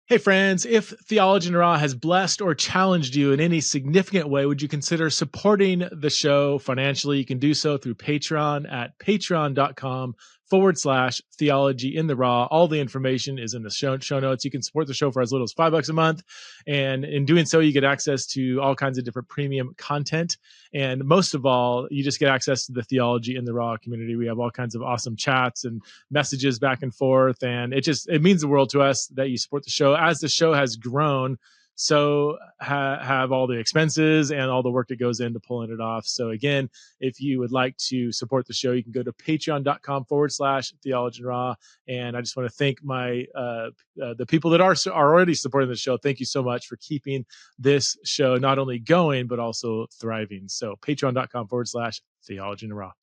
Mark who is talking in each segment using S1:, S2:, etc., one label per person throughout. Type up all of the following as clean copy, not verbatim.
S1: Hey friends, if Theology in the Raw has blessed or challenged you in any significant way, would you consider supporting the show financially? You can do so through Patreon at patreon.com/theology in the raw. All the information is in the show notes. You can support the show for as little as $5 a month. And in doing so, you get access to all kinds of different premium content. And most of all, you just get access to the Theology in the Raw community. We have all kinds of awesome chats and messages back and forth. And it means the world to us that you support the show. As the show has grown, so have all the expenses and all the work that goes into pulling it off. So again, if you would like to support the show, you can go to patreon.com/theology raw. And I just want to thank the people that are already supporting the show. Thank you so much for keeping this show not only going, but also thriving. So patreon.com/theology raw.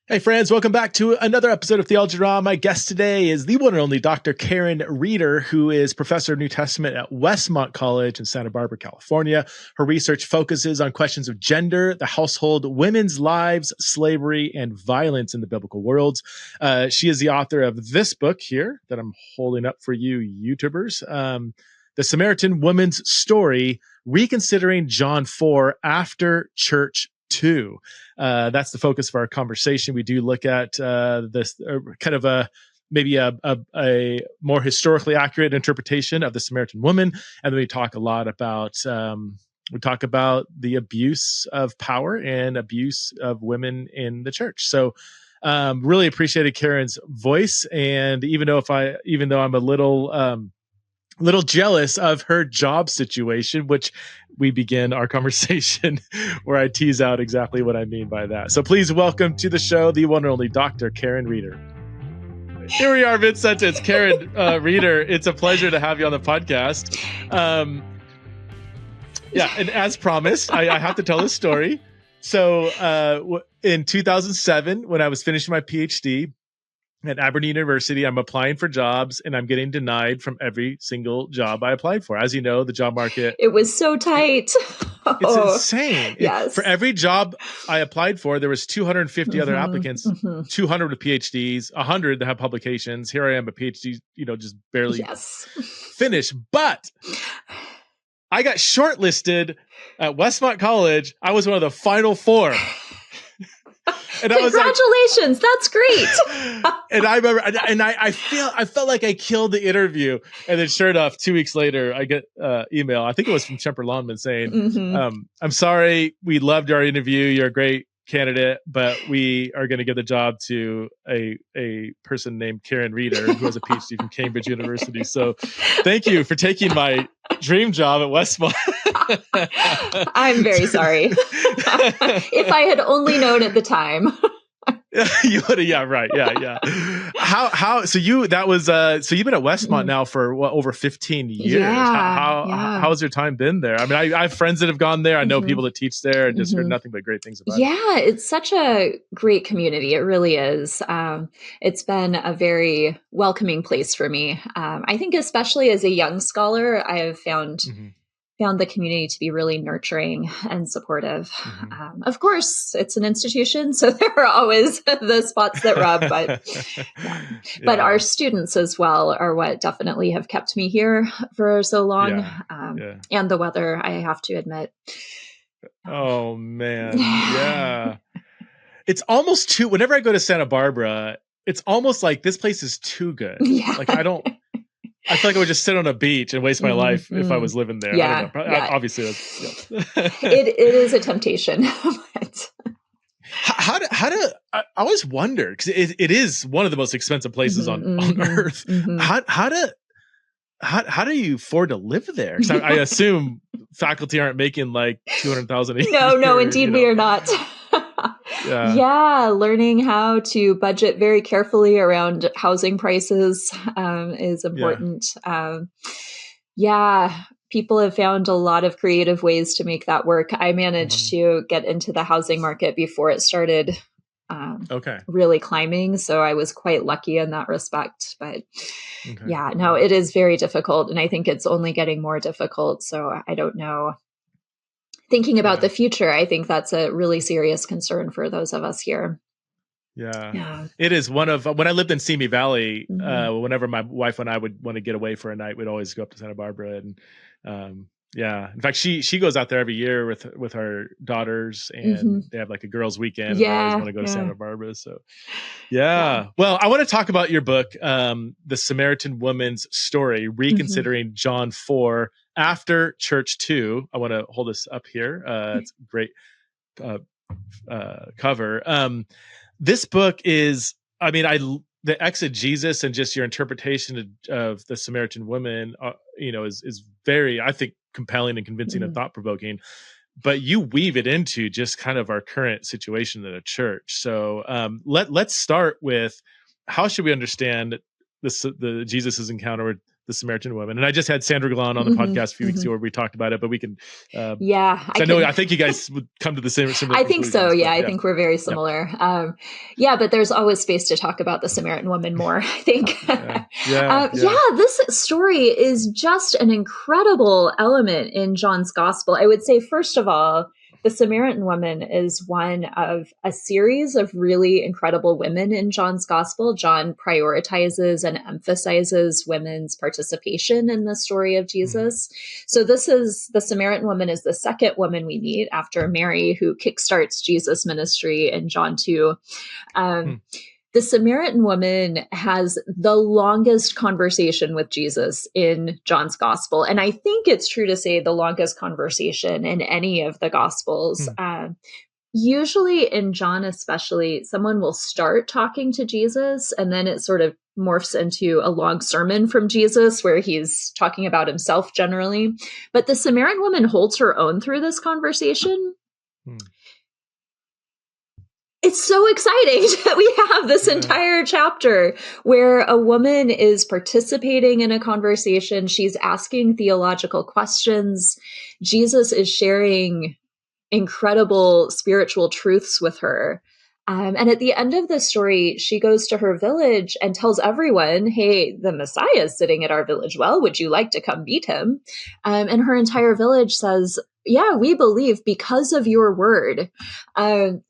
S1: Hey friends, welcome back to another episode of Theology Raw. My guest today is the one and only Dr. Caryn Reeder, who is professor of New Testament at Westmont College in Santa Barbara, California. Her research focuses on questions of gender, the household, women's lives, slavery, and violence in the biblical worlds. She is the author of this book here that I'm holding up for you YouTubers, The Samaritan Woman's Story, Reconsidering John 4 After Church 2. That's the focus of our conversation. We do look at this kind of maybe a more historically accurate interpretation of the Samaritan woman, and then we talk a lot about the abuse of power and abuse of women in the church. So really appreciated Caryn's voice, and even though I'm a little jealous of her job situation, which we begin our conversation where I tease out exactly what I mean by that. So please welcome to the show, the one and only Dr. Caryn Reeder. Here we are, mid-sentence. Caryn Reeder, it's a pleasure to have you on the podcast. And as promised, I have to tell this story. So in 2007, when I was finishing my Ph.D., at Aberdeen University, I'm applying for jobs and I'm getting denied from every single job I applied for. As you know, the job market.
S2: It was so tight.
S1: It's insane.
S2: Yes.
S1: For every job I applied for, there was 250 other applicants, 200 with PhDs, 100 that have publications. Here I am, a PhD, just barely finished. But I got shortlisted at Westmont College. I was one of the final 4. And
S2: congratulations, that's great.
S1: And I remember, and I felt like I killed the interview. And then sure enough, 2 weeks later, I get email. I think it was from Shemper Longman saying, I'm sorry, we loved our interview. You're a great candidate, but we are going to give the job to a person named Caryn Reeder, who has a PhD from Cambridge University. So thank you for taking my dream job at Westmont.
S2: I'm very sorry. If I had only known at the time.
S1: You would have, yeah, right. Yeah. So you've been at Westmont now for over 15 years. How's your time been there? I mean, I have friends that have gone there. I know people that teach there and just heard nothing but great things about it.
S2: Yeah, it's such a great community. It really is. It's been a very welcoming place for me. I think especially as a young scholar, I have found the community to be really nurturing and supportive. Of course, it's an institution, so there are always the spots that rub, but our students as well are what definitely have kept me here for so long. And the weather, I have to admit.
S1: Oh man. Yeah. It's almost too, whenever I go to Santa Barbara, it's almost like this place is too good. Yeah. Like I feel like I would just sit on a beach and waste my life if I was living there.
S2: Yeah,
S1: obviously,
S2: it is a temptation. But
S1: how do I always wonder, because it is one of the most expensive places on earth. How do you afford to live there? Because I assume faculty aren't making like $200,000 a year.
S2: No, indeed, we are not. Yeah, learning how to budget very carefully around housing prices is important. People have found a lot of creative ways to make that work. I managed to get into the housing market before it started really climbing, so I was quite lucky in that respect. But it is very difficult, and I think it's only getting more difficult. So I don't know. Thinking about the future, I think that's a really serious concern for those of us here.
S1: Yeah.
S2: Yeah.
S1: It is one of, when I lived in Simi Valley, whenever my wife and I would want to get away for a night, we'd always go up to Santa Barbara. And yeah, in fact, she goes out there every year with her daughters, and they have like a girls' weekend, and they always want to go to Santa Barbara. So yeah. Well, I want to talk about your book, The Samaritan Woman's Story, Reconsidering John 4 After Church 2. I want to hold this up here. It's a great cover. This book is, I mean, the exegesis and just your interpretation of the Samaritan woman, is very, I think, compelling and convincing and thought-provoking. But you weave it into just kind of our current situation in the church. So let's start with, how should we understand the Jesus's encounter with the Samaritan woman? And I just had Sandra Glahn on the podcast a few weeks ago where we talked about it, but we can. I think you guys would come to the similar.
S2: I think so. Yeah, I think we're very similar. But there's always space to talk about the Samaritan woman more, I think. This story is just an incredible element in John's gospel. I would say, first of all, the Samaritan woman is one of a series of really incredible women in John's gospel. John prioritizes and emphasizes women's participation in the story of Jesus. So the Samaritan woman is the second woman we meet after Mary, who kickstarts Jesus' ministry in John 2. The Samaritan woman has the longest conversation with Jesus in John's gospel. And I think it's true to say the longest conversation in any of the gospels. Usually in John especially, someone will start talking to Jesus, and then it sort of morphs into a long sermon from Jesus where he's talking about himself generally. But the Samaritan woman holds her own through this conversation. It's so exciting that we have this entire chapter where a woman is participating in a conversation. She's asking theological questions. Jesus is sharing incredible spiritual truths with her. And at the end of the story, she goes to her village and tells everyone, hey, the Messiah is sitting at our village well. Would you like to come meet him? And her entire village says, yeah, we believe because of your word.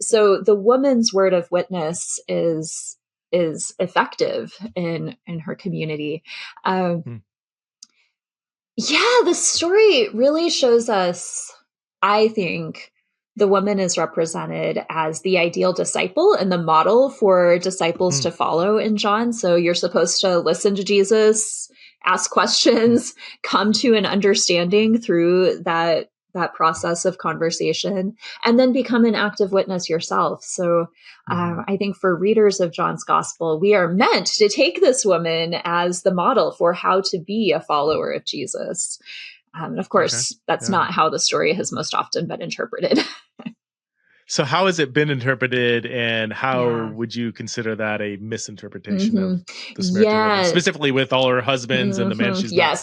S2: So the woman's word of witness is effective in her community. The story really shows us, I think, the woman is represented as the ideal disciple and the model for disciples to follow in John. So you're supposed to listen to Jesus, ask questions, come to an understanding through that process of conversation, and then become an active witness yourself. So I think for readers of John's gospel, we are meant to take this woman as the model for how to be a follower of Jesus. And of course, that's not how the story has most often been interpreted.
S1: So how has it been interpreted, and how would you consider that a misinterpretation of the Samaritan woman, specifically with all her husbands and the man she's not,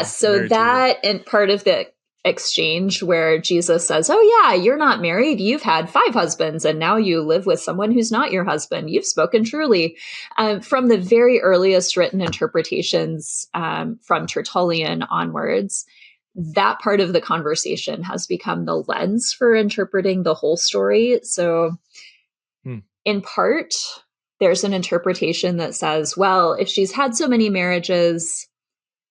S2: So that and part of the exchange where Jesus says, oh yeah, you're not married. You've had 5 husbands and now you live with someone who's not your husband. You've spoken truly. From the very earliest written interpretations from Tertullian onwards, that part of the conversation has become the lens for interpreting the whole story. So in part, there's an interpretation that says, well, if she's had so many marriages,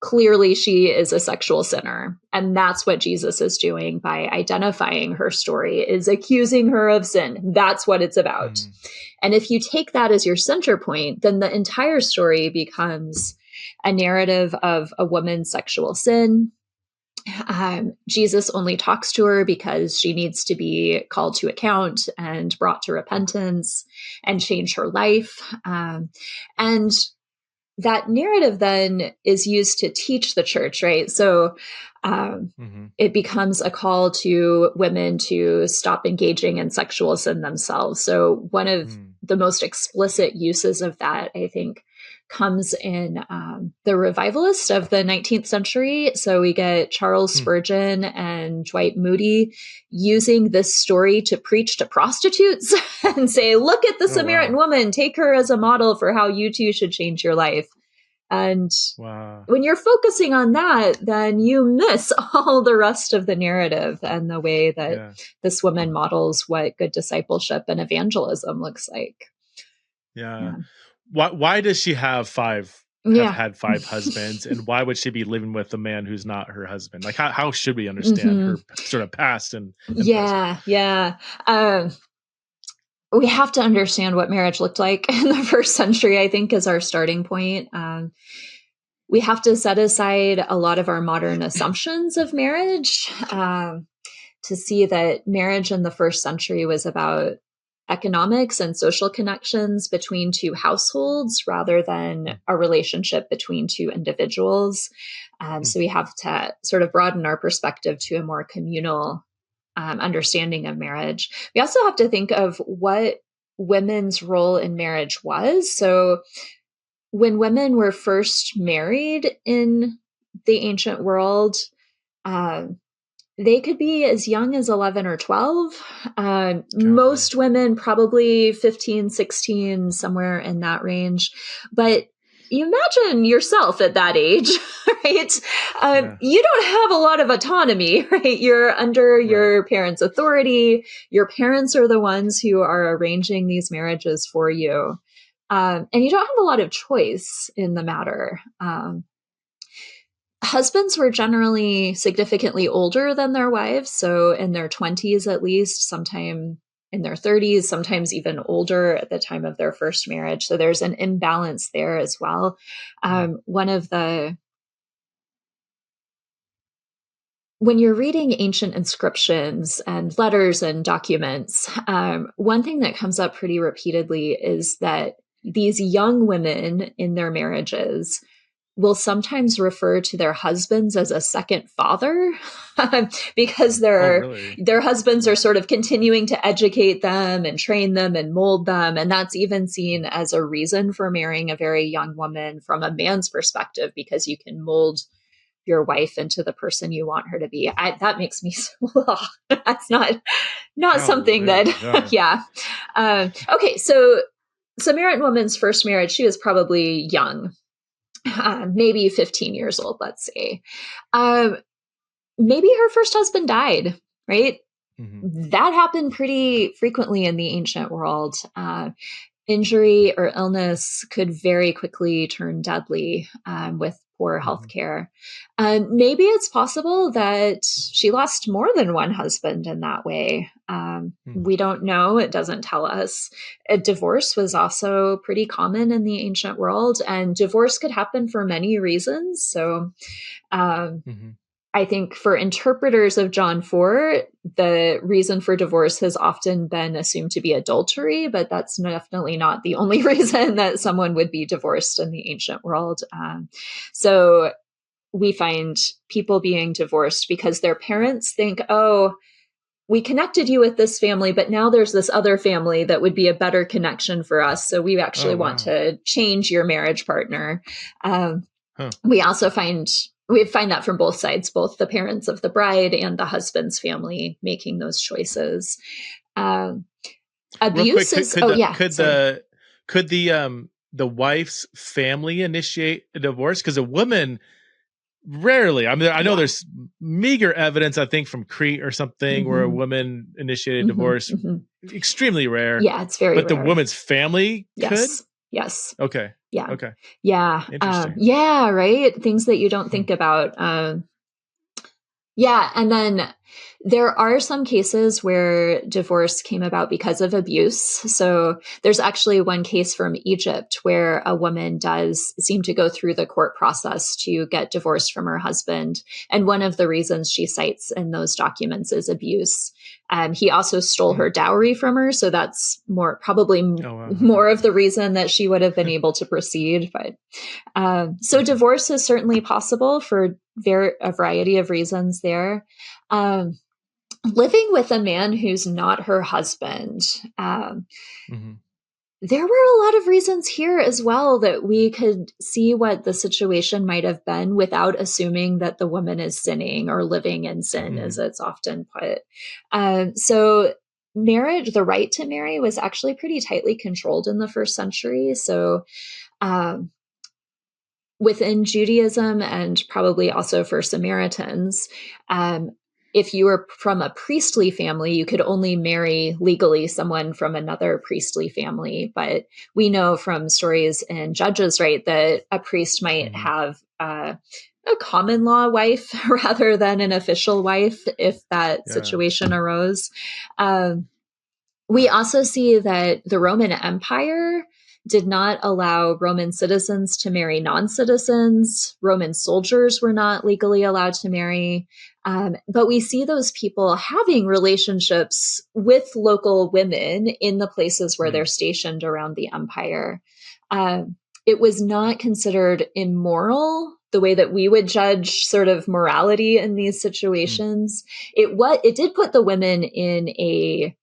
S2: clearly she is a sexual sinner. And that's what Jesus is doing by identifying her story, is accusing her of sin. That's what it's about. And if you take that as your center point, then the entire story becomes a narrative of a woman's sexual sin. Jesus only talks to her because she needs to be called to account and brought to repentance and change her life. And that narrative then is used to teach the church, right? So it becomes a call to women to stop engaging in sexual sin themselves. So one of the most explicit uses of that, I think, comes in the revivalists of the 19th century. So we get Charles Spurgeon and Dwight Moody using this story to preach to prostitutes and say, look at the Samaritan woman, take her as a model for how you too should change your life. And when you're focusing on that, then you miss all the rest of the narrative and the way that this woman models what good discipleship and evangelism looks like.
S1: Yeah.
S2: Yeah.
S1: Why does she have
S2: Yeah.
S1: had five husbands, and why would she be living with a man who's not her husband? Like, how should we understand
S2: Hmm.
S1: her sort of past and present?
S2: Yeah. Yeah. We have to understand what marriage looked like in the first century, I think, is our starting point. We have to set aside a lot of our modern assumptions of marriage to see that marriage in the first century was about economics and social connections between two households rather than a relationship between two individuals. So we have to sort of broaden our perspective to a more communal understanding of marriage. We also have to think of what women's role in marriage was. So when women were first married in the ancient world, um, they could be as young as 11 or 12. Most women, probably 15, 16, somewhere in that range. But you imagine yourself at that age, right? You don't have a lot of autonomy, right? You're under your parents' authority. Your parents are the ones who are arranging these marriages for you. And you don't have a lot of choice in the matter. Husbands were generally significantly older than their wives, so in their 20s at least, sometime in their 30s, sometimes even older at the time of their first marriage. So there's an imbalance there as well. When you're reading ancient inscriptions and letters and documents, one thing that comes up pretty repeatedly is that these young women in their marriages will sometimes refer to their husbands as a second father because their husbands are sort of continuing to educate them and train them and mold them. And that's even seen as a reason for marrying a very young woman from a man's perspective, because you can mold your wife into the person you want her to be. That makes me that's not something that yeah. Okay, so Samaritan woman's first marriage, she was probably young, maybe 15 years old, let's say. Maybe her first husband died, right? That happened pretty frequently in the ancient world. Injury or illness could very quickly turn deadly with poor health care. Maybe it's possible that she lost more than one husband in that way. We don't know. It doesn't tell us. A divorce was also pretty common in the ancient world, and divorce could happen for many reasons. So I think for interpreters of John 4, the reason for divorce has often been assumed to be adultery, but that's definitely not the only reason that someone would be divorced in the ancient world. So we find people being divorced because their parents think, oh, we connected you with this family, but now there's this other family that would be a better connection for us. So we actually want to change your marriage partner. We also find that from both sides, both the parents of the bride and the husband's family making those choices. Abuse is,
S1: could the wife's family initiate a divorce? Because a woman rarely, I mean, I know there's meager evidence, I think, from Crete or something where a woman initiated divorce. Extremely rare.
S2: Yeah, it's very rare.
S1: But the woman's family could?
S2: Yes.
S1: Okay.
S2: Yeah.
S1: Okay.
S2: Yeah.
S1: Interesting.
S2: Yeah, right? Things that you don't think about. Yeah. And then there are some cases where divorce came about because of abuse. So there's actually one case from Egypt where a woman does seem to go through the court process to get divorced from her husband. And one of the reasons she cites in those documents is abuse. He also stole her dowry from her. So that's more of the reason that she would have been able to proceed. But so divorce is certainly possible for a variety of reasons there. Living with a man who's not her husband. There were a lot of reasons here as well that we could see what the situation might have been without assuming that the woman is sinning or living in sin, as it's often put. So marriage, the right to marry, was actually pretty tightly controlled in the first century. So within Judaism, and probably also for Samaritans, if you were from a priestly family, you could only marry legally someone from another priestly family. But we know from stories in Judges, right, that a priest might have a common law wife rather than an official wife if that situation arose. We also see that the Roman Empire did not allow Roman citizens to marry non-citizens. Roman soldiers were not legally allowed to marry. But we see those people having relationships with local women in the places where they're stationed around the empire. It was not considered immoral the way that we would judge sort of morality in these situations. It did put the women in a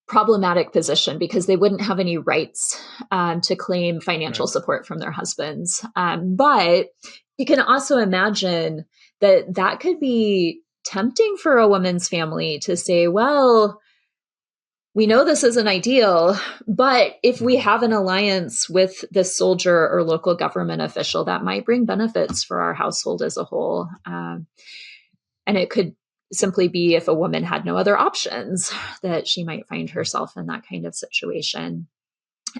S2: problematic position because they wouldn't have any rights to claim financial support from their husbands. But you can also imagine that could be tempting for a woman's family to say, well, we know this isn't ideal, but if we have an alliance with this soldier or local government official, that might bring benefits for our household as a whole. And it could simply be if a woman had no other options that she might find herself in that kind of situation.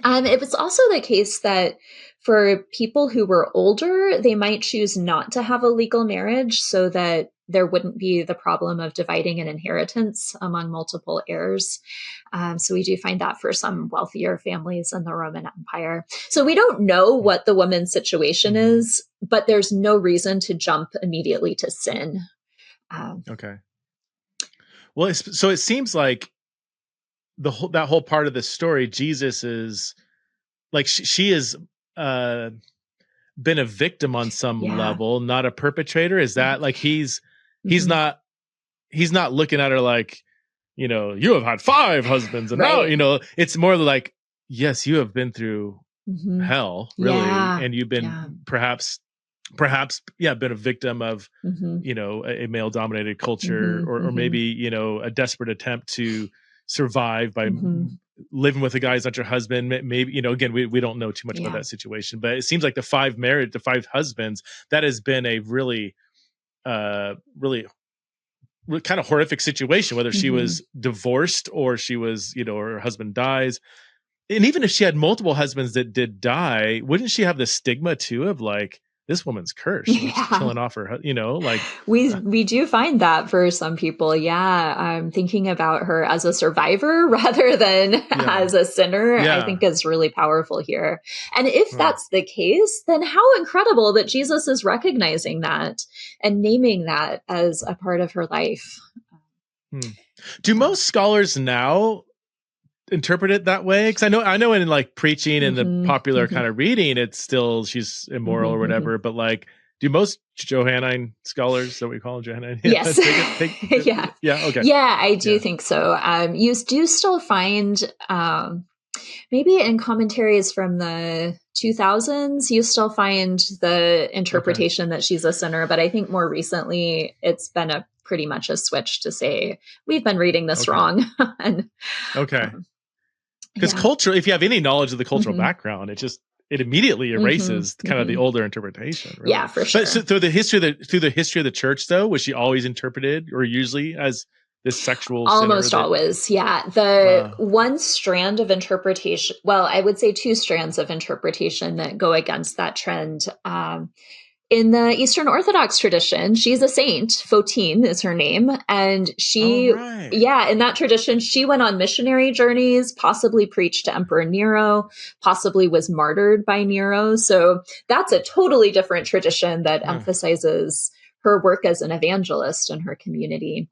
S2: It was also the case that for people who were older, they might choose not to have a legal marriage so that there wouldn't be the problem of dividing an inheritance among multiple heirs. So we do find that for some wealthier families in the Roman Empire. So we don't know what the woman's situation is, but there's no reason to jump immediately to sin.
S1: Okay. Well, so it seems like that whole part of the story, Jesus is like, she is been a victim on some level, not a perpetrator. Is that like he's not looking at her like, you have had 5 husbands and now, it's more like, yes, you have been through hell, really. And you've been perhaps been a victim of, a male dominated culture or maybe, a desperate attempt to survive by living with a guy who's not your husband. Maybe, again, we don't know too much about that situation, but it seems like the 5 husbands, that has been a really kind of horrific situation, whether she was divorced or she was, or her husband dies. And even if she had multiple husbands that did die, wouldn't she have the stigma too of like, this woman's cursed? She's killing off her, like
S2: we do find that for some people. I'm thinking about her as a survivor rather than as a sinner. I think is really powerful here. And if that's the case, then how incredible that Jesus is recognizing that and naming that as a part of her life.
S1: Do most scholars now interpret it that way? Because I know in like preaching and the popular kind of reading, it's still she's immoral or whatever. But like, do most Johannine scholars, is that what we call them, Johannine?
S2: Yes.
S1: Yeah. Okay.
S2: Yeah, I do think so. You do still find maybe in commentaries from the 2000s, you still find the interpretation that she's a sinner. But I think more recently, it's been pretty much a switch to say we've been reading this wrong.
S1: Because culture, if you have any knowledge of the cultural background, it immediately erases kind of the older interpretation. Really.
S2: Yeah, for sure.
S1: But so through the history of the church, though, was she always interpreted or usually as this sexual
S2: almost
S1: sinner
S2: always? The one strand of interpretation, well, I would say 2 strands of interpretation that go against that trend. In the Eastern Orthodox tradition, she's a saint. Fotine is her name. And she, in that tradition, she went on missionary journeys, possibly preached to Emperor Nero, possibly was martyred by Nero. So that's a totally different tradition that emphasizes her work as an evangelist in her community.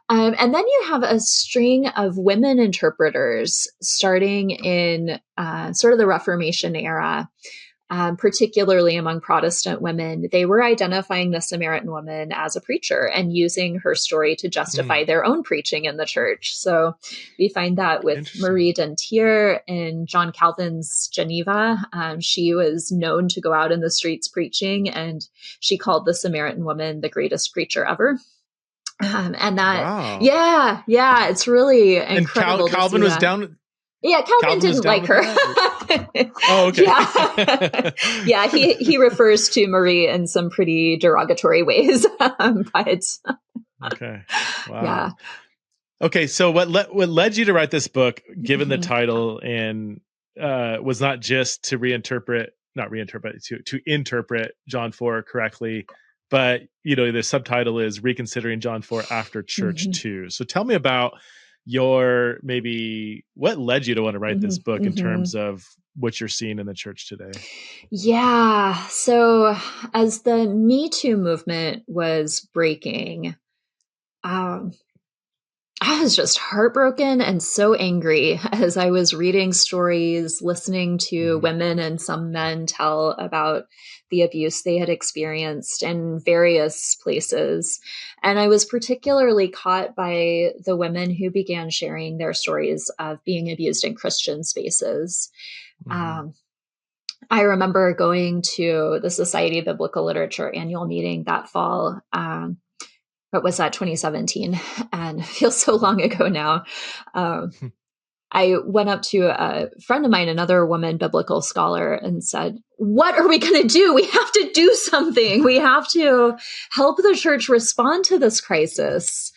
S2: And then you have a string of women interpreters starting in sort of the Reformation era. Particularly among Protestant women, they were identifying the Samaritan woman as a preacher and using her story to justify their own preaching in the church. So we find that with Marie Dentier in John Calvin's Geneva. She was known to go out in the streets preaching, and she called the Samaritan woman the greatest preacher ever. And that, it's really incredible.
S1: And Calvin was down.
S2: Yeah, Calvin didn't like her.
S1: Oh, okay.
S2: He refers to Marie in some pretty derogatory ways. But
S1: Okay. Wow.
S2: Yeah.
S1: Okay. So what led you to write this book, given the title, and was not just to to interpret John 4 correctly, but the subtitle is Reconsidering John 4 After Church 2. So tell me about what led you to want to write this book in terms of what you're seeing in the church today.
S2: Yeah. So as the Me Too movement was breaking, I was just heartbroken and so angry as I was reading stories, listening to women and some men tell about the abuse they had experienced in various places. And I was particularly caught by the women who began sharing their stories of being abused in Christian spaces. I remember going to the Society of Biblical Literature annual meeting that fall. What was that, 2017? And it feels so long ago now. I went up to a friend of mine, another woman biblical scholar, and said, what are we going to do? We have to do something. We have to help the church respond to this crisis.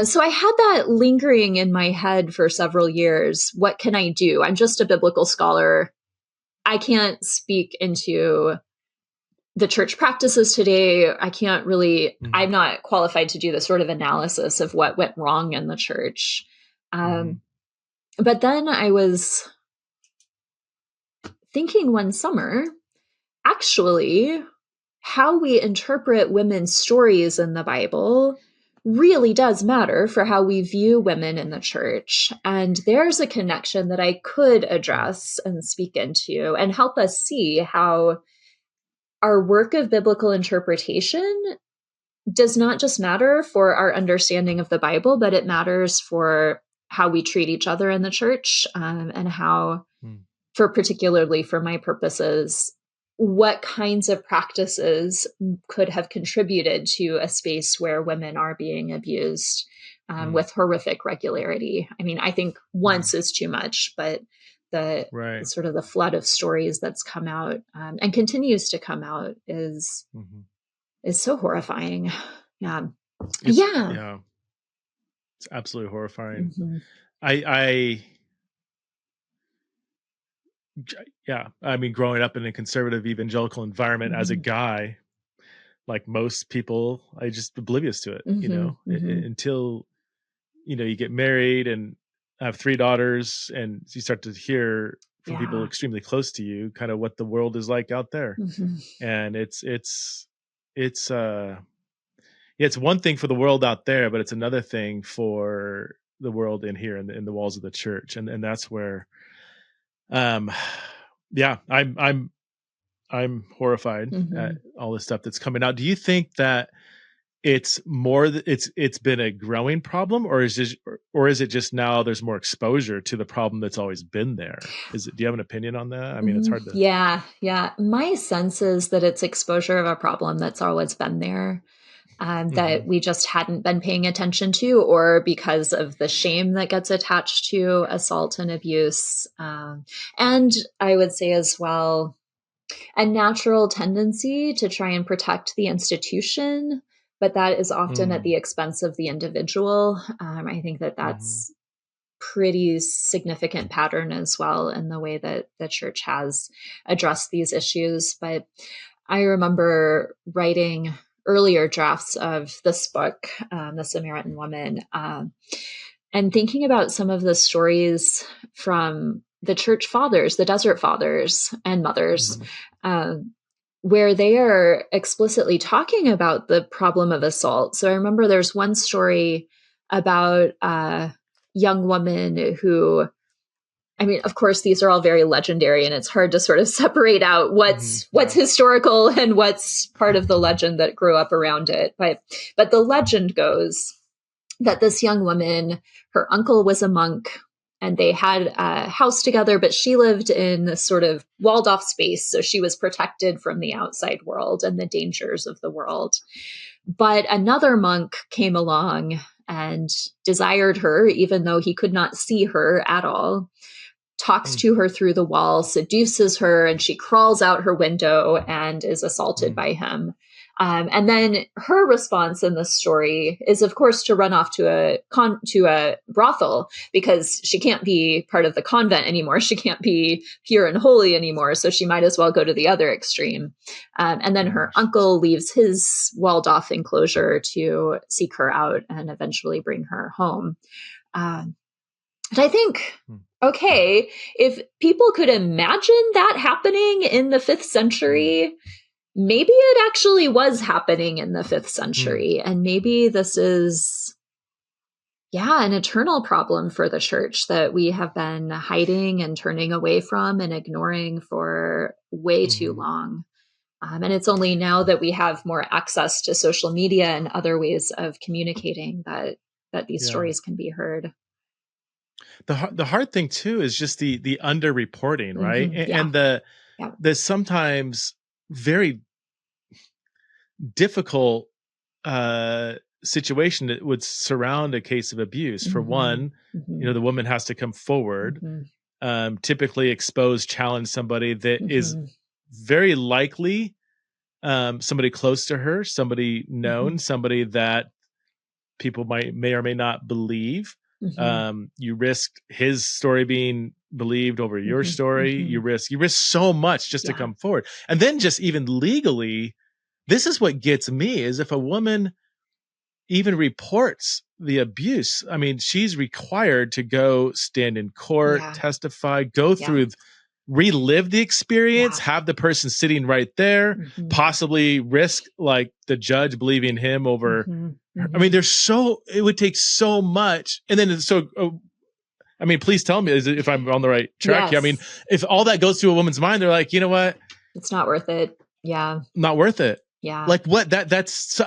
S2: So I had that lingering in my head for several years. What can I do? I'm just a biblical scholar. I can't speak into the church practices today. I can't really, I'm not qualified to do the sort of analysis of what went wrong in the church. But then I was thinking one summer, actually, how we interpret women's stories in the Bible really does matter for how we view women in the church. And there's a connection that I could address and speak into and help us see how our work of biblical interpretation does not just matter for our understanding of the Bible, but it matters for how we treat each other in the church, and how, particularly for my purposes, what kinds of practices could have contributed to a space where women are being abused with horrific regularity. I mean, I think once is too much, but the sort of the flood of stories that's come out and continues to come out is so horrifying. Yeah.
S1: It's absolutely horrifying. I mean, growing up in a conservative evangelical environment as a guy, like most people, I just oblivious to it, until, you get married and have 3 daughters and you start to hear from people extremely close to you, kind of what the world is like out there. And it's one thing for the world out there, but it's another thing for the world in here in the walls of the church. And that's where, I'm horrified at all the stuff that's coming out. Do you think that it's been a growing problem, or is it just now there's more exposure to the problem that's always been there? Do you have an opinion on that? I mean, it's hard to.
S2: Yeah. My sense is that it's exposure of a problem that's always been there. That we just hadn't been paying attention to, or because of the shame that gets attached to assault and abuse. And I would say as well, a natural tendency to try and protect the institution, but that is often at the expense of the individual. I think that that's pretty significant pattern as well in the way that the church has addressed these issues. But I remember writing earlier drafts of this book, The Samaritan Woman, and thinking about some of the stories from the church fathers, the desert fathers and mothers, where they are explicitly talking about the problem of assault. So I remember there's one story about a young woman who, I mean, of course, these are all very legendary, and it's hard to sort of separate out what's historical and what's part of the legend that grew up around it. But the legend goes that this young woman, her uncle was a monk, and they had a house together, but she lived in this sort of walled off space. So she was protected from the outside world and the dangers of the world. But another monk came along and desired her, even though he could not see her at all. Talks to her through the wall, seduces her, and she crawls out her window and is assaulted by him. And then her response in this story is, of course, to run off to a brothel, because she can't be part of the convent anymore. She can't be pure and holy anymore. So she might as well go to the other extreme. And then her uncle leaves his walled off enclosure to seek her out and eventually bring her home. And I think, okay, if people could imagine that happening in the 5th century, maybe it actually was happening in the 5th century. And maybe this is, an eternal problem for the church that we have been hiding and turning away from and ignoring for way too long. And it's only now that we have more access to social media and other ways of communicating that these stories can be heard.
S1: The hard thing too is just the underreporting, right? And the sometimes very difficult situation that would surround a case of abuse. For one, the woman has to come forward, typically expose, challenge somebody that is very likely somebody close to her, somebody known, somebody that people may or may not believe. You risk his story being believed over your story. You risk so much just to come forward. And then just even legally, this is what gets me, is if a woman even reports the abuse, I mean, she's required to go stand in court, testify, go through, relive the experience, have the person sitting right there, possibly risk like the judge believing him over. I mean, it would take so much. And then I mean, please tell me if I'm on the right track here. I mean, if all that goes through a woman's mind, they're like, you know what?
S2: It's not worth it. Yeah.
S1: Not worth it.
S2: Yeah.
S1: Like what that's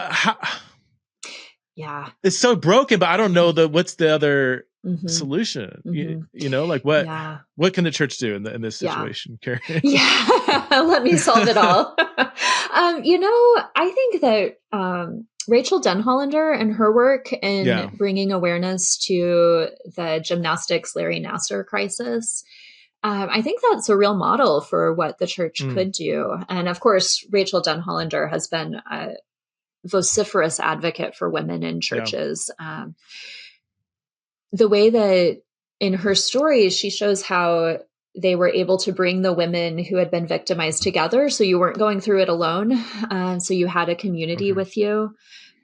S1: it's so broken, but I don't know what's the other solution. You know, like what can the church do in this situation, Caryn?
S2: Let me solve it all. I think that Rachel Denhollander and her work in bringing awareness to the gymnastics Larry Nassar crisis, I think that's a real model for what the church could do. And of course, Rachel Denhollander has been a vociferous advocate for women in churches. The way that in her stories, she shows how they were able to bring the women who had been victimized together. So you weren't going through it alone. So you had a community with you.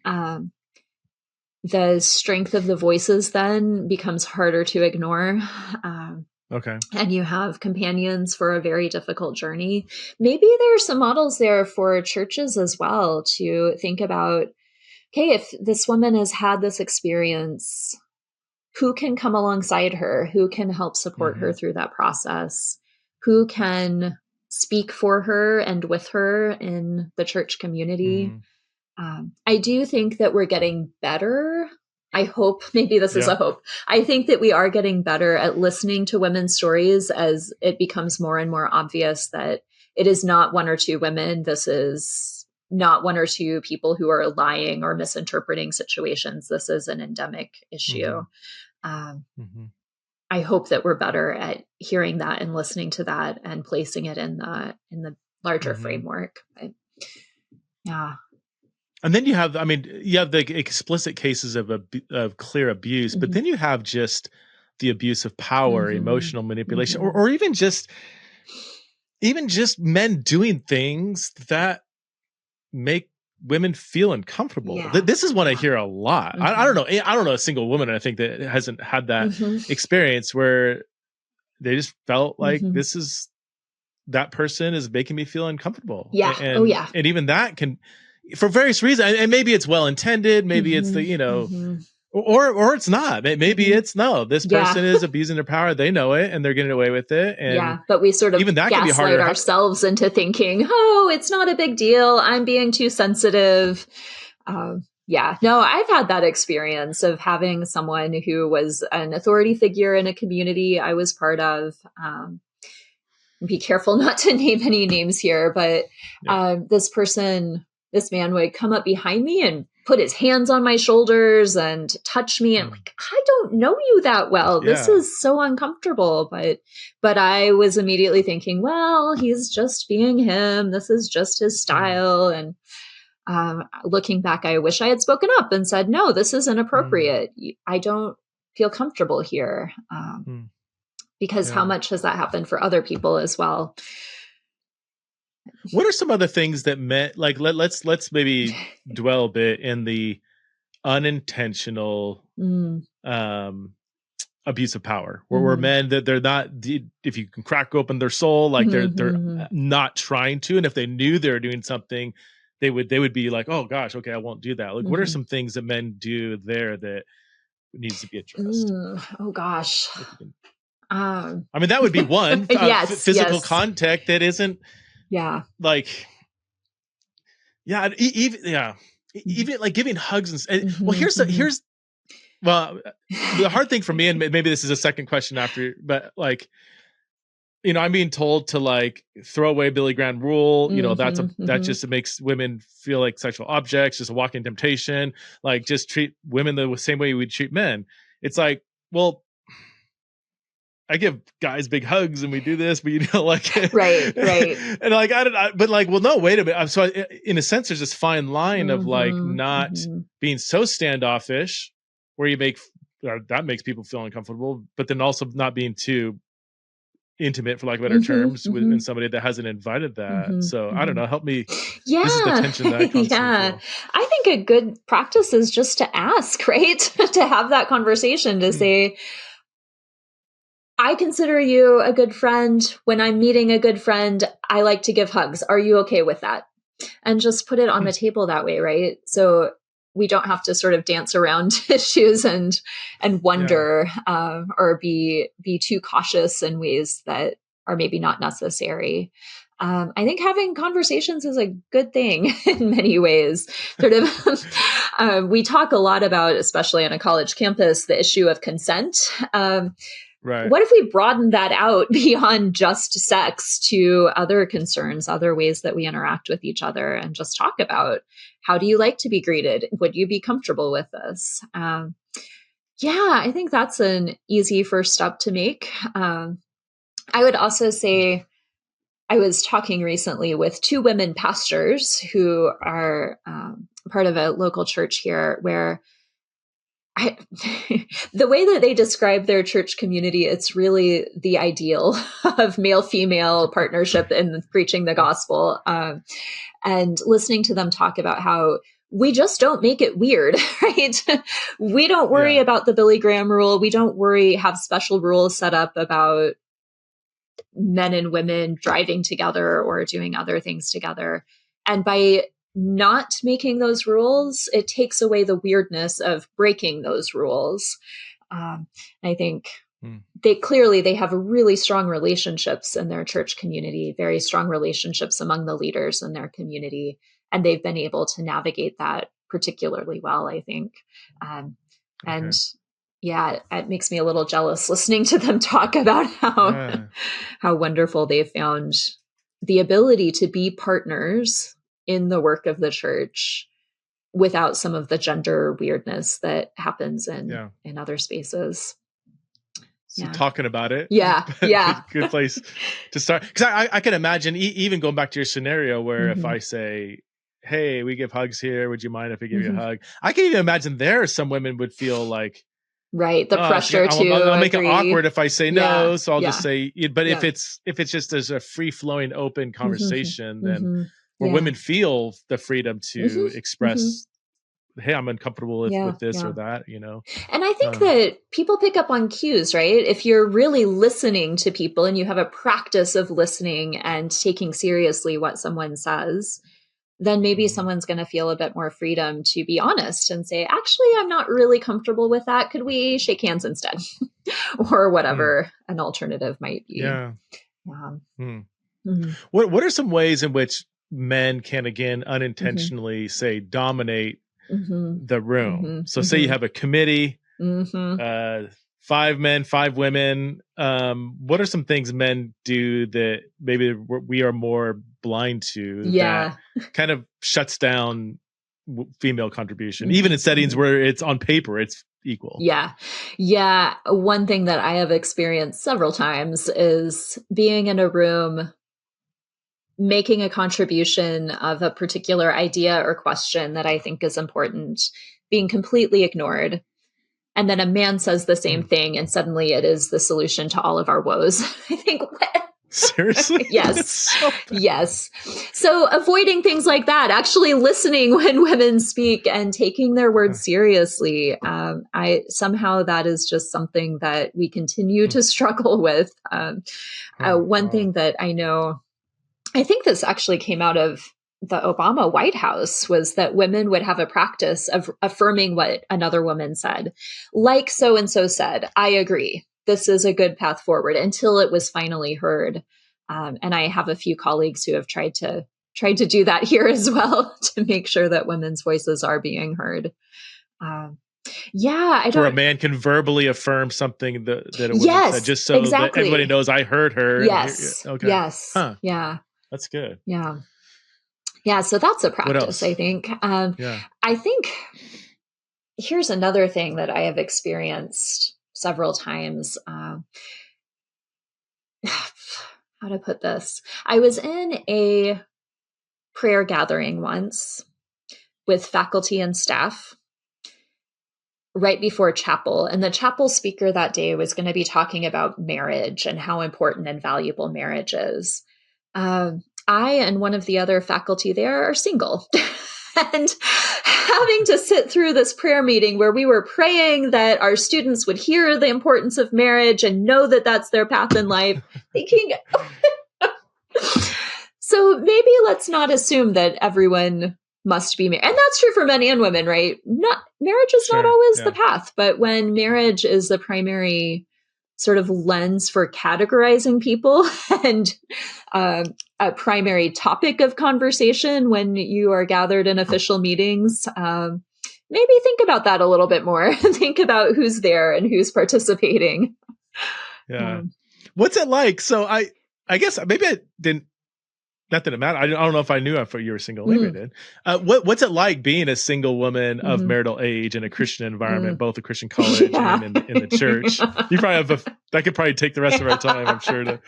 S2: The strength of the voices then becomes harder to ignore. And you have companions for a very difficult journey. Maybe there are some models there for churches as well to think about, okay, if this woman has had this experience, who can come alongside her? Who can help support her through that process? Who can speak for her and with her in the church community? I do think that we're getting better. I hope, maybe this is a hope. I think that we are getting better at listening to women's stories as it becomes more and more obvious that it is not one or two women. This is not one or two people who are lying or misinterpreting situations. This is an endemic issue. I hope that we're better at hearing that and listening to that and placing it in the larger framework. But,
S1: and then you have the explicit cases of clear abuse, but then you have just the abuse of power, emotional manipulation, or even just men doing things that make women feel uncomfortable. This is what I hear a lot. I don't know. I don't know a single woman, I think, that hasn't had that experience where they just felt like that person is making me feel uncomfortable. And even that can, for various reasons, and maybe it's well intended, maybe it's the or it's not. Maybe it's this person is abusing their power. They know it and they're getting away with it. And
S2: but we sort of even that can be harder ourselves into thinking, oh, it's not a big deal. I'm being too sensitive. No, I've had that experience of having someone who was an authority figure in a community I was part of. Be careful not to name any names here, but this man would come up behind me and put his hands on my shoulders and touch me. And like, I don't know you that well. This is so uncomfortable. But I was immediately thinking, well, he's just being him. This is just his style. And Looking back, I wish I had spoken up and said, no, this isn't appropriate. I don't feel comfortable here. Because how much has that happened for other people as well?
S1: What are some other things that meant, like, let's maybe dwell a bit in the unintentional abuse of power, where men, that they're not, if you can crack open their soul, like they're not trying to, and if they knew they were doing something, they would be like, oh gosh, okay, I won't do that. Like, what are some things that men do there that needs to be addressed?
S2: Oh gosh.
S1: I mean, that would be one.
S2: Yes,
S1: physical contact that isn't, like, even like giving hugs and well, here's well, the hard thing for me, and maybe this is a second question after, but like, I'm being told to like throw away Billy Graham rule. That just makes women feel like sexual objects, just a walking temptation. Like, just treat women the same way we treat men. It's like, well, I give guys big hugs and we do this, but like, right. And like, but like, well, no, wait a minute. So in a sense, there's this fine line of like not being so standoffish where that makes people feel uncomfortable, but then also not being too intimate, for lack of better terms, with somebody that hasn't invited that. So I don't know, help me.
S2: Yeah.
S1: This is the tension that I constantly feel.
S2: I think a good practice is just to ask, right? To have that conversation, to say, I consider you a good friend. When I'm meeting a good friend, I like to give hugs. Are you okay with that? And just put it on the table that way, right? So we don't have to sort of dance around issues and wonder or be too cautious in ways that are maybe not necessary. I think having conversations is a good thing in many ways. Sort of, we talk a lot about, especially on a college campus, the issue of consent.
S1: Right.
S2: What if we broaden that out beyond just sex to other concerns, other ways that we interact with each other, and just talk about, how do you like to be greeted? Would you be comfortable with this? I think that's an easy first step to make. I would also say, I was talking recently with two women pastors who are part of a local church here, where the way that they describe their church community, it's really the ideal of male-female partnership in preaching the gospel. And listening to them talk about how we just don't make it weird, right? We don't worry about the Billy Graham rule. We don't have special rules set up about men and women driving together or doing other things together. And by not making those rules, it takes away the weirdness of breaking those rules. I think they have really strong relationships in their church community, very strong relationships among the leaders in their community. And they've been able to navigate that particularly well, I think. And it makes me a little jealous listening to them talk about how wonderful they've found the ability to be partners in the work of the church without some of the gender weirdness that happens in other spaces.
S1: So talking about it.
S2: Good
S1: place to start. Because I can imagine, even going back to your scenario where if I say, hey, we give hugs here, would you mind if we give you a hug? I can even imagine some women would feel like,
S2: the pressure
S1: I'll make it awkward if I say no, so I'll just say. But if it's just as a free flowing, open conversation, then where women feel the freedom to express, hey, I'm uncomfortable with this or that,
S2: And I think that people pick up on cues, right? If you're really listening to people and you have a practice of listening and taking seriously what someone says, then maybe someone's going to feel a bit more freedom to be honest and say, actually, I'm not really comfortable with that. Could we shake hands instead? Or whatever an alternative might be.
S1: What are some ways in which men can, again, unintentionally say dominate the room? So say you have a committee, 5 men, 5 women. What are some things men do that maybe we are more blind to that kind of shuts down female contribution, even in settings where it's on paper, it's equal?
S2: One thing that I have experienced several times is being in a room making a contribution of a particular idea or question that I think is important being completely ignored. And then a man says the same thing, and suddenly it is the solution to all of our woes. I think,
S1: seriously?
S2: Yes.
S1: So
S2: yes. So avoiding things like that, actually listening when women speak and taking their words seriously. Somehow that is just something that we continue to struggle with. One thing that I know, I think this actually came out of the Obama White House, was that women would have a practice of affirming what another woman said. Like so-and-so said, I agree. This is a good path forward, until it was finally heard. And I have a few colleagues who have tried to do that here as well, to make sure that women's voices are being heard. I don't.
S1: Where a man can verbally affirm something that a woman said, just so that everybody knows I heard her.
S2: Yes.
S1: Okay.
S2: Yes.
S1: Huh.
S2: Yeah.
S1: That's good.
S2: Yeah. Yeah. So that's a practice, I think. I think here's another thing that I have experienced several times. How to put this? I was in a prayer gathering once with faculty and staff right before chapel. And the chapel speaker that day was going to be talking about marriage and how important and valuable marriage is. I and one of the other faculty there are single. And having to sit through this prayer meeting where we were praying that our students would hear the importance of marriage and know that that's their path in life, thinking, so maybe let's not assume that everyone must be married. And that's true for men and women, right? Marriage is not always the path, but when marriage is the primary sort of lens for categorizing people and a primary topic of conversation when you are gathered in official meetings, maybe think about that a little bit more. Think about who's there and who's participating.
S1: Yeah. What's it like? So I guess maybe I didn't. Not that it mattered. I don't know if I knew if you were single. Maybe I did. What's it like being a single woman of marital age in a Christian environment, both a Christian college and in the church? You probably have that could probably take the rest of our time, I'm sure.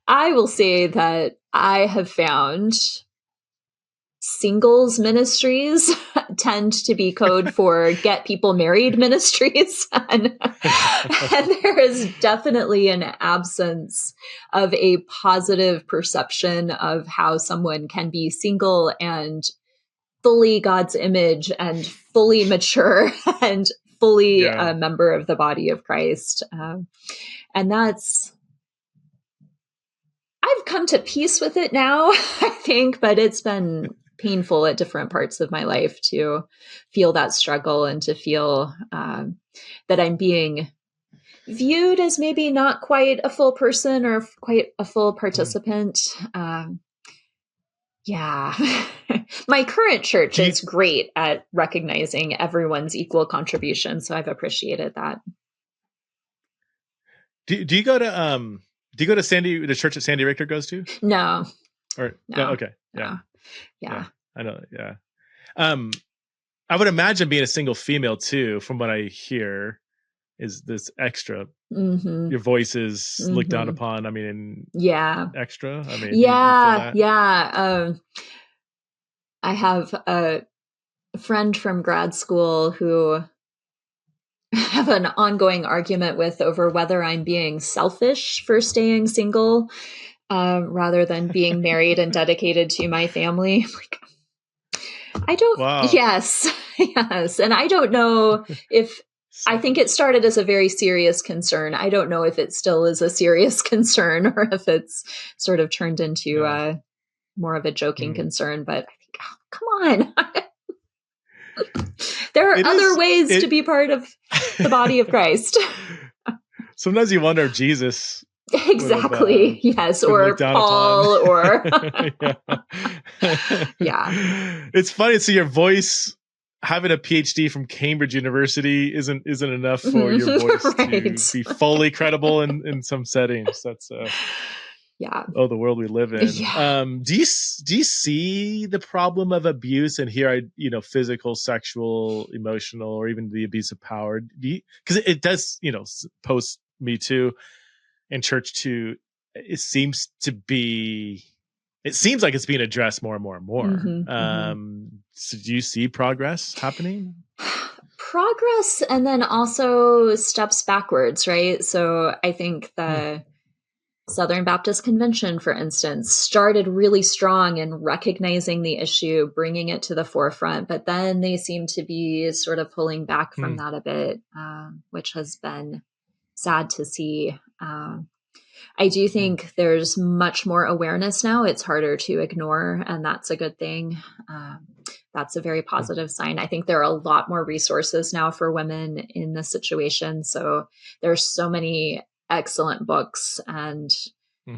S2: I will say that I have found singles ministries tend to be code for get people married ministries. And there is definitely an absence of a positive perception of how someone can be single and fully God's image and fully mature and fully a member of the body of Christ. And I've come to peace with it now, I think, but it's been painful at different parts of my life to feel that struggle and to feel that I'm being viewed as maybe not quite a full person or quite a full participant. My current church is great at recognizing everyone's equal contribution, so I've appreciated that.
S1: Do you go to the church that Sandy Richter goes to?
S2: No.
S1: No. Okay. Yeah. I know. Yeah. I would imagine being a single female too, from what I hear, is this extra. Your voice is looked down upon. I mean, extra. I mean, do you feel that?
S2: I have a friend from grad school who have an ongoing argument with over whether I'm being selfish for staying single rather than being married and dedicated to my family. Like, I don't. Wow. Yes. And I don't know if. I think it started as a very serious concern. I don't know if it still is a serious concern or if it's sort of turned into more of a joking concern. But I think, come on. There are other ways to be part of the body of Christ.
S1: Sometimes you wonder if Jesus.
S2: Exactly. Yes. Or Paul or.
S1: It's funny. So your voice, having a PhD from Cambridge University isn't enough for your voice to be fully credible in some settings. That's the world we live in. Do you see the problem of abuse and here physical, sexual, emotional, or even the abuse of power? Because it does post Me Too and church too. it seems like it's being addressed more and more and more. So do you see progress happening?
S2: Progress, and then also steps backwards, right? So I think the Southern Baptist Convention, for instance, started really strong in recognizing the issue, bringing it to the forefront, but then they seem to be sort of pulling back from that a bit, which has been sad to see. I do think there's much more awareness now. It's harder to ignore, and that's a good thing. That's a very positive sign. I think there are a lot more resources now for women in this situation. So there's so many excellent books and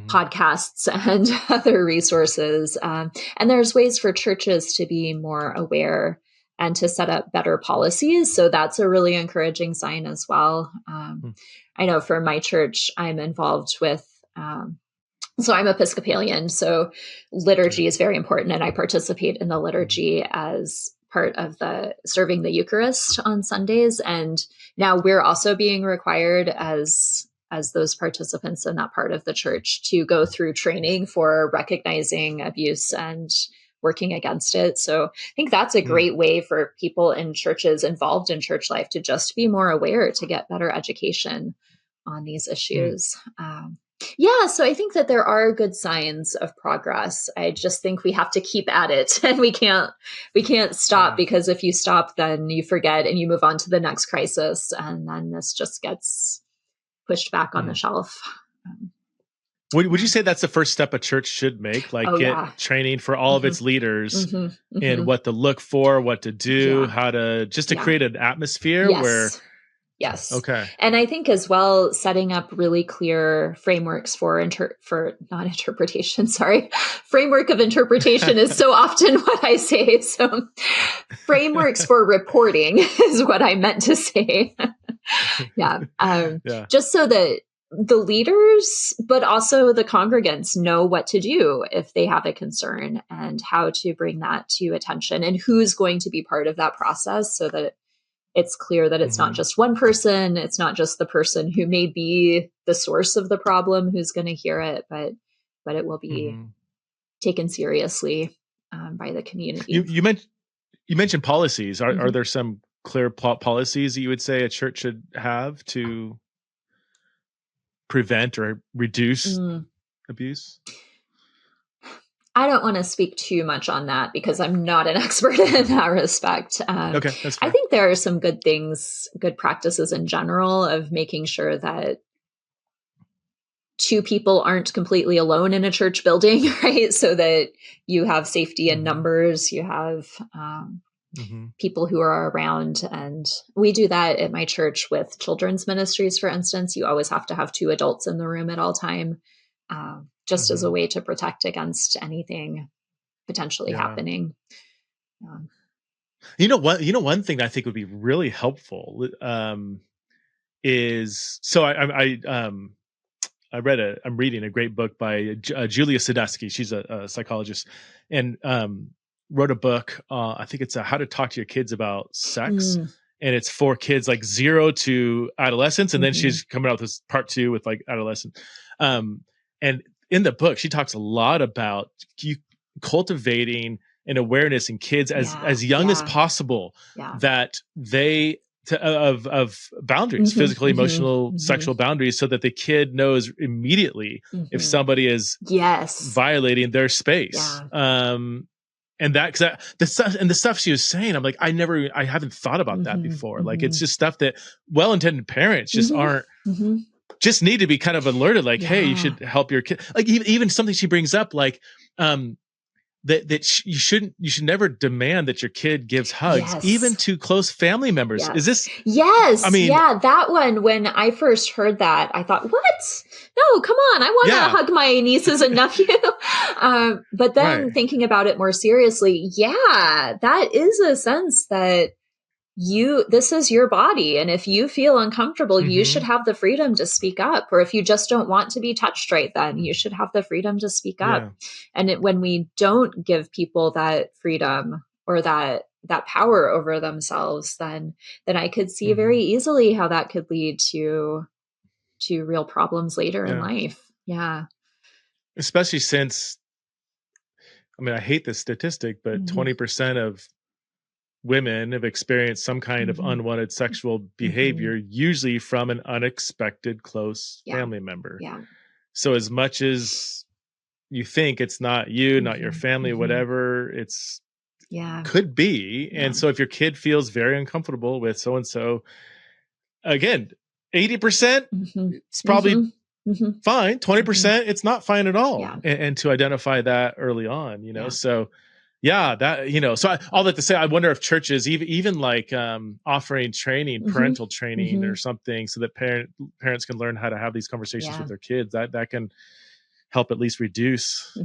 S2: podcasts and other resources. And there's ways for churches to be more aware and to set up better policies. So that's a really encouraging sign as well. I know for my church, I'm involved with, so I'm Episcopalian, so liturgy is very important, and I participate in the liturgy as part of the serving the Eucharist on Sundays. And now we're also being required as those participants in that part of the church to go through training for recognizing abuse and working against it. So I think that's a great way for people in churches involved in church life to just be more aware, to get better education on these issues. So I think that there are good signs of progress. I just think we have to keep at it, and we can't stop, because if you stop, then you forget and you move on to the next crisis, and then this just gets pushed back on the shelf.
S1: Would you say that's the first step a church should make? Like get training for all of its leaders in what to look for, what to do, how to, just to create an atmosphere where.
S2: Yes.
S1: Okay.
S2: And I think as well, setting up really clear frameworks for framework of interpretation is so often what I say. So frameworks for reporting is what I meant to say. Just so that the leaders, but also the congregants, know what to do if they have a concern, and how to bring that to attention, and who's going to be part of that process, so that it's clear that it's not just one person. It's not just the person who may be the source of the problem who's going to hear it, but it will be taken seriously by the community.
S1: You mentioned policies. Are there some clear policies that you would say a church should have to prevent or reduce abuse?
S2: I don't want to speak too much on that, because I'm not an expert in that respect.
S1: Okay, that's fine.
S2: I think there are some good things, good practices in general, of making sure that two people aren't completely alone in a church building, right? So that you have safety in numbers, you have people who are around. And we do that at my church with children's ministries, for instance. You always have to have 2 adults in the room at all time. Just as a way to protect against anything potentially happening.
S1: One thing that I think would be really helpful is, so I'm reading a great book by Julia Sadusky. She's a psychologist, and wrote a book. I think it's How to Talk to Your Kids About Sex. And it's for kids like 0 to adolescence. And then she's coming out with this part 2 with like adolescent. And in the book, she talks a lot about cultivating an awareness in kids as young as possible, that they of boundaries, physical, emotional, sexual boundaries, so that the kid knows immediately if somebody is violating their space. And that, cause the stuff she was saying, I'm like, I haven't thought about that before. Like, it's just stuff that well-intended parents just aren't, just need to be kind of alerted, like, hey, you should help your kid. Like even something she brings up, like, you should never demand that your kid gives hugs, even to close family members. Is this?
S2: Yes. I mean, that one, when I first heard that, I thought, what? No, come on. I want to hug my nieces and nephew. But then thinking about it more seriously, that is a sense that this is your body. And if you feel uncomfortable, you should have the freedom to speak up. Or if you just don't want to be touched right then, you should have the freedom to speak up. And when we don't give people that freedom or that power over themselves, then I could see very easily how that could lead to real problems later in life. Yeah.
S1: especially since, I mean, I hate this statistic, but 20% of women have experienced some kind of unwanted sexual behavior, usually from an unexpected close family member.
S2: Yeah.
S1: So as much as you think it's not you, not your family, whatever, it's could be. And so if your kid feels very uncomfortable with so-and-so, again, 80%, it's probably fine. 20%, it's not fine at all.
S2: Yeah.
S1: And to identify that early on, you know, so yeah, that, you know, so all that to say, I wonder if churches even like offering training, parental training or something, so that parents can learn how to have these conversations with their kids, that can help at least reduce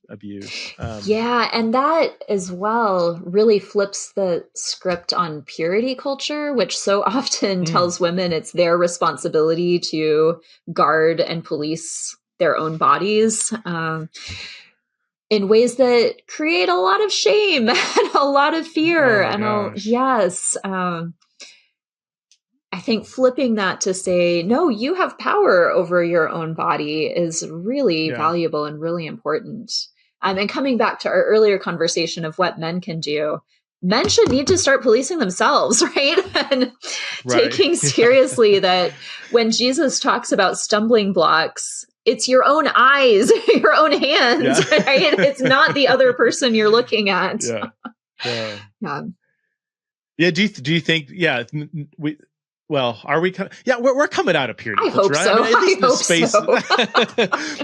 S1: abuse.
S2: And that as well really flips the script on purity culture, which so often tells women it's their responsibility to guard and police their own bodies in ways that create a lot of shame and a lot of fear. I think flipping that to say, no, you have power over your own body is really valuable and really important. And coming back to our earlier conversation of what men can do, men should need to start policing themselves, right? And taking seriously that when Jesus talks about stumbling blocks, it's your own eyes, your own hands, right? It's not the other person you're looking at.
S1: Do you think, are we? We're coming out of purity culture, right?
S2: So.
S1: I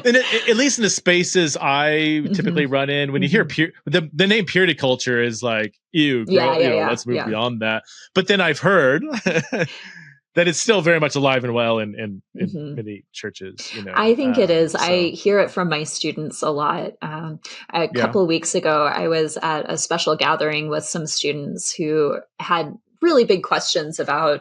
S1: mean, at least in the spaces I typically run in, when you hear the name purity culture is like, ew, let's move beyond that. But then I've heard that it's still very much alive and well in many churches. You know,
S2: I think it is. So. I hear it from my students a lot. A couple of weeks ago, I was at a special gathering with some students who had really big questions about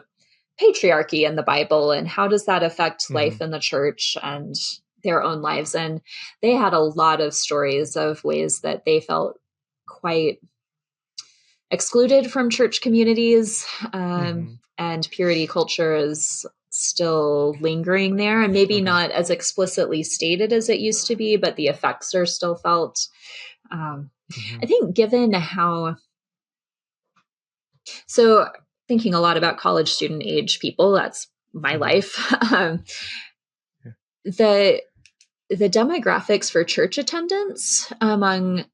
S2: patriarchy in the Bible and how does that affect life in the church and their own lives. And they had a lot of stories of ways that they felt quite excluded from church communities. And purity culture is still lingering there and maybe not as explicitly stated as it used to be, but the effects are still felt. I think given how, so thinking a lot about college student age people, that's my life. The demographics for church attendance among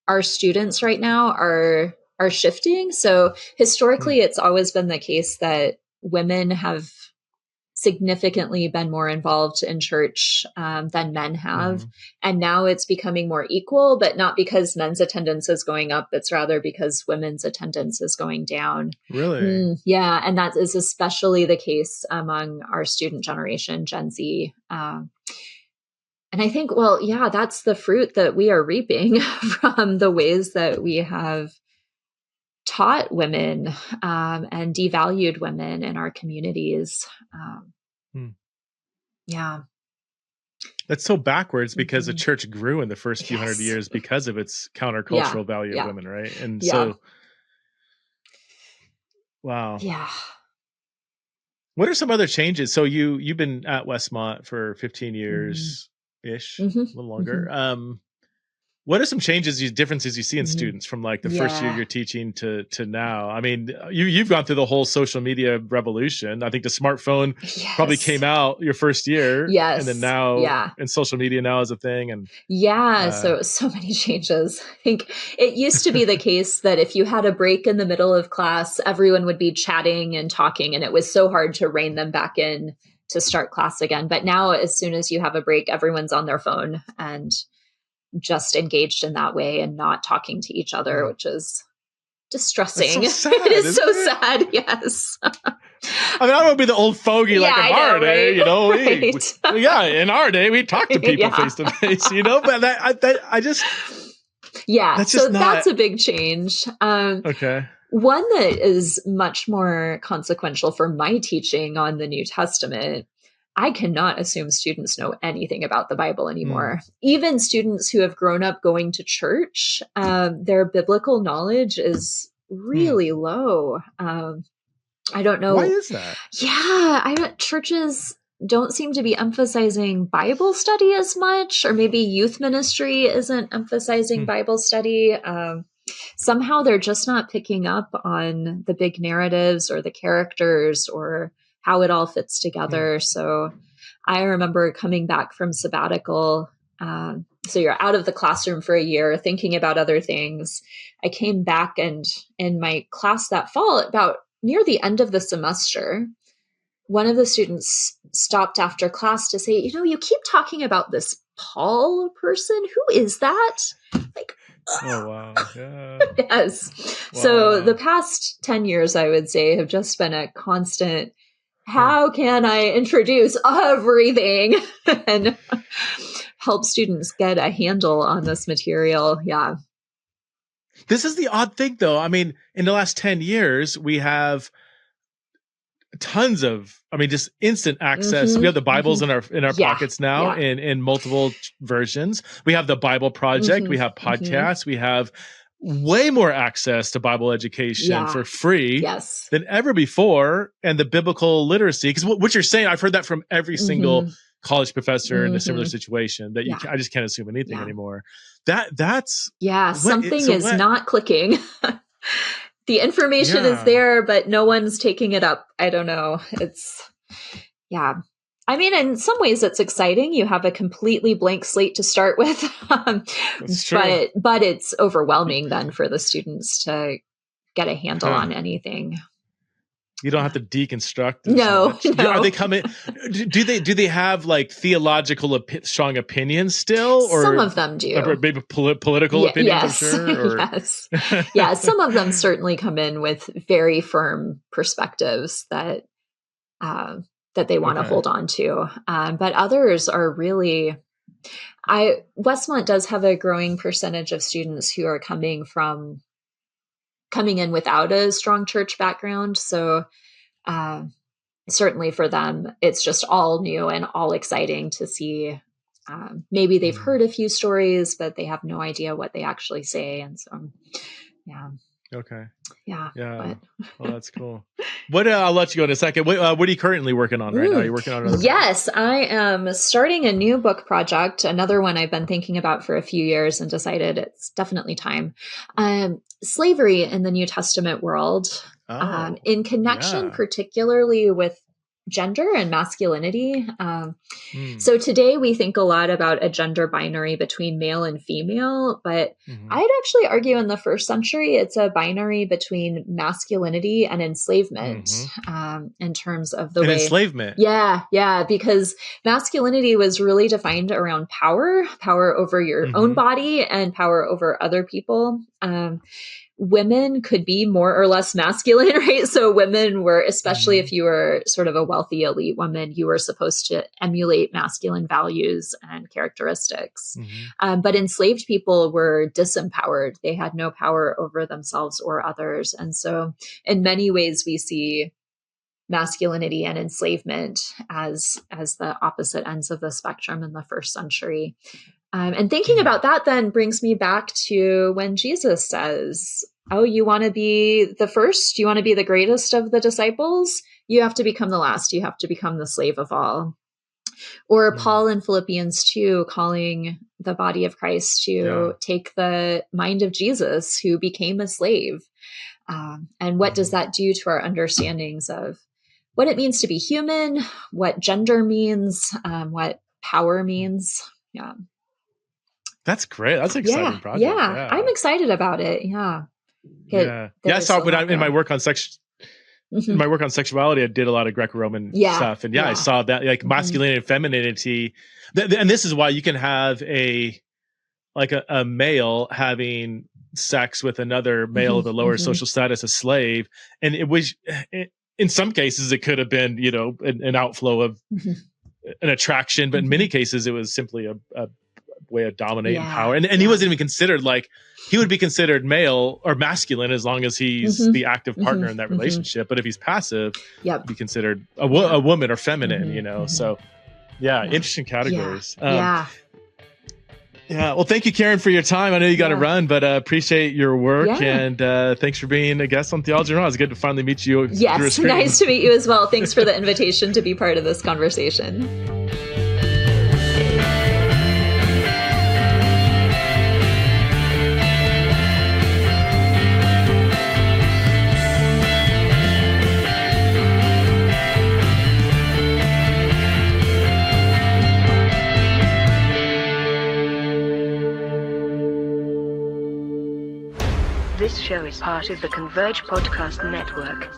S2: our students right now are shifting. So historically, it's always been the case that women have significantly been more involved in church than men have. And now it's becoming more equal, but not because men's attendance is going up. It's rather because women's attendance is going down.
S1: Really?
S2: And that is especially the case among our student generation, Gen Z. And I think, that's the fruit that we are reaping from the ways that we have taught women and devalued women in our communities.
S1: That's so backwards because the church grew in the first few hundred years because of its countercultural value of women, right? And so, wow.
S2: Yeah.
S1: What are some other changes? So you've been at Westmont for 15 years ish, a little longer. What are some differences you see in students from like the first year you're teaching to now? I mean, you've gone through the whole social media revolution. I think the smartphone probably came out your first year. And then now, and social media now is a thing. And
S2: so many changes. I think it used to be the case that if you had a break in the middle of class, everyone would be chatting and talking, and it was so hard to rein them back in to start class again. But now, as soon as you have a break, everyone's on their phone and just engaged in that way and not talking to each other, which is distressing.
S1: So sad,
S2: it is so sad. Yes.
S1: I mean, I don't want to be the old fogey in our day, you know. In our day, we talk to people face to face, you know. But that's
S2: a big change. One that is much more consequential for my teaching on the New Testament. I cannot assume students know anything about the Bible anymore. Even students who have grown up going to church, their biblical knowledge is really low. I don't know.
S1: Why is that?
S2: Churches don't seem to be emphasizing Bible study as much, or maybe youth ministry isn't emphasizing Bible study. Somehow they're just not picking up on the big narratives or the characters or how it all fits together. So I remember coming back from sabbatical. So you're out of the classroom for a year thinking about other things. I came back, and in my class that fall, about near the end of the semester, one of the students stopped after class to say, you keep talking about this Paul person. Who is that? Like,
S1: oh, wow. Yeah.
S2: Yes. Wow. So the past 10 years, I would say, have just been a constant, how can I introduce everything and help students get a handle on this material? Yeah.
S1: This is the odd thing, though. I mean, in the last 10 years, we have tons of, just instant access. We have the Bibles in our pockets now in multiple versions. We have the Bible Project. We have podcasts. We have way more access to Bible education for free than ever before, and the biblical literacy. Because what you're saying, I've heard that from every single college professor in a similar situation, that I just can't assume anything anymore. That's
S2: something is not clicking. The information is there, but no one's taking it up. I don't know. I mean, in some ways it's exciting. You have a completely blank slate to start with. But it's overwhelming then for the students to get a handle on anything.
S1: You don't have to deconstruct.
S2: No.
S1: Are they coming? Do they have like theological strong opinions still? Or
S2: some of them do.
S1: Or maybe political opinions,
S2: yes.
S1: I'm sure? Or...
S2: yes. Yeah, some of them certainly come in with very firm perspectives that they want to hold on to. But others are really... Westmont does have a growing percentage of students who are coming in without a strong church background. So certainly for them, it's just all new and all exciting to see. Maybe they've heard a few stories, but they have no idea what they actually say. And so,
S1: Okay.
S2: Yeah.
S1: Well, that's cool. I'll let you go in a second. What are you currently working on right now? Are you working on another
S2: Yes, I am starting a new book project, another one I've been thinking about for a few years and decided it's definitely time. Slavery in the New Testament world, in connection particularly with gender and masculinity. So today we think a lot about a gender binary between male and female, but I'd actually argue in the first century, it's a binary between masculinity and enslavement, in terms of the way
S1: enslavement.
S2: Yeah. Because masculinity was really defined around power over your own body and power over other people. Women could be more or less masculine, right? So women were, especially if you were sort of a wealthy elite woman, you were supposed to emulate masculine values and characteristics. But enslaved people were disempowered. They had no power over themselves or others. And so in many ways, we see masculinity and enslavement as the opposite ends of the spectrum in the first century. And thinking about that then brings me back to when Jesus says, oh, you want to be the first? You want to be the greatest of the disciples? You have to become the last. You have to become the slave of all. Or Paul in Philippians 2 calling the body of Christ to take the mind of Jesus, who became a slave. And what does that do to our understandings of what it means to be human, what gender means, what power means? Yeah.
S1: That's great. That's an exciting project.
S2: Yeah. I'm excited about it. Yeah.
S1: I saw in my work on my work on sexuality, I did a lot of Greco-Roman stuff. And I saw that like masculinity and femininity. And this is why you can have a male having sex with another male of a lower social status, a slave. And it was, in some cases, it could have been, an outflow of an attraction, but in many cases it was simply a way of dominating power. And he wasn't even considered he would be considered male or masculine as long as he's the active partner in that relationship. But if he's passive, he'd be considered a woman or feminine, So interesting categories. Yeah. Well, thank you, Caryn, for your time. I know you got to run, but appreciate your work. And thanks for being a guest on Theology Raw. It's good to finally meet you.
S2: Yes. Nice to meet you as well. Thanks for the invitation to be part of this conversation.
S3: This show is part of the Converge Podcast Network.